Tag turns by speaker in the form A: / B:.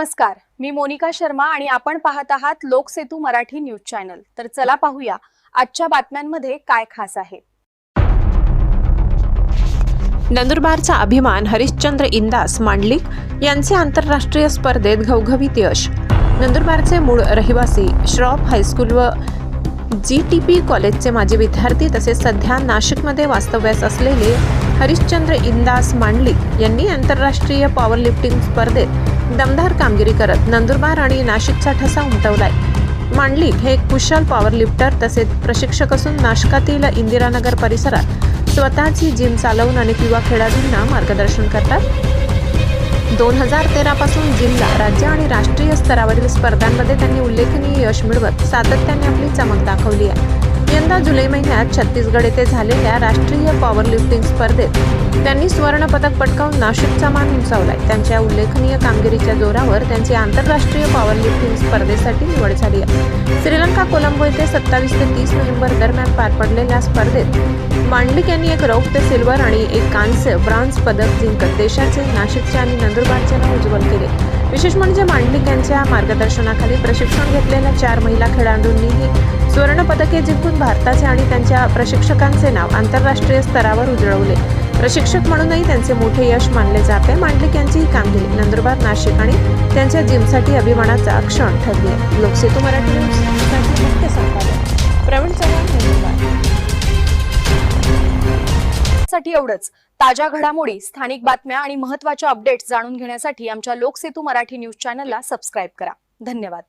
A: नमस्कार, मी मोनिका शर्मा आणि आपण पाहत आहात लोकसेतू मराठी न्यूज चॅनल। तर चला पाहूया आजच्या बातम्यांमध्ये काय खास आहे।
B: नंदुरबारचा अभिमान हरिश्चंद्र इंदास मांडलिक यांचे आंतरराष्ट्रीय स्पर्धेत घवघवीत यश। नंदुरबारचे मूळ रहिवासी श्रॉफ हायस्कूल व GTP कॉलेजचे माजी विद्यार्थी तसेच सध्या नाशिकमध्ये वास्तव्यास असलेले हरिश्चंद्र इंदास मांडलिक यांनी आंतरराष्ट्रीय पॉवर लिफ्टिंग स्पर्धेत दमदार कामगिरी करत नंदुरबार आणि नाशिकचा ठसा उमटवलाय। मांडलिक हे एक कुशल पॉवर लिफ्टर तसेच प्रशिक्षक असून नाशिकातील इंदिरानगर परिसरात स्वतःची जिम चालवून अनेक युवा खेळाडूंना मार्गदर्शन करतात। 2013 पासून जिमला राज्य आणि राष्ट्रीय स्तरावरील स्पर्धांमध्ये त्यांनी उल्लेखनीय यश मिळवत सातत्याने आपली चमक दाखवली आहे। यंदा जुलै महिन्यात छत्तीसगड येथे झालेल्या राष्ट्रीय पॉवर लिफ्टिंग स्पर्धेत त्यांनी स्वर्ण पदक पटकावून नाशिकचा मान उंचावलाय। त्यांच्या उल्लेखनीय कामगिरीच्या जोरावर त्यांची आंतरराष्ट्रीय पॉवर लिफ्टिंग स्पर्धेसाठी निवड झाली आहे। श्रीलंका कोलंबो येथे 27 ते 30 नोव्हेंबर दरम्यान पार पडलेल्या स्पर्धेत मांडलिक यांनी एक रौप्य, सिल्वर आणि एक कांस्य ब्रॉन्झ पदक जिंकत देशाचे, नाशिकचे आणि नंदुरबारचे नाव उज्ज्वल केले। विशेष म्हणजे मांडलिक यांच्या मार्गदर्शनाखाली प्रशिक्षण घेतलेल्या 4 महिला खेळाडूंनीही स्वर्ण पदके जिंकून भारताचे आणि त्यांच्या प्रशिक्षकांचे नाव आंतरराष्ट्रीय स्तरावर उजळवले। प्रशिक्षक म्हणूनही त्यांचे मोठे यश मानले जाते। मांडलिक यांची ही कामगिरी नंदुरबार, नाशिक आणि त्यांच्या जिमसाठी अभिमानाचा क्षण ठरली आहे। लोकसेतू मराठी न्यूज मुख्य संपादक प्रवीण चव्हाण, नंदुरबार।
A: साठी एवढंच। ताज्या घडामोडी, स्थानिक बातम्या आणि महत्त्वाच्या अपडेट्स जाणून घेण्यासाठी आमच्या लोकसेतू मराठी न्यूज चॅनलला सबस्क्राइब करा। धन्यवाद।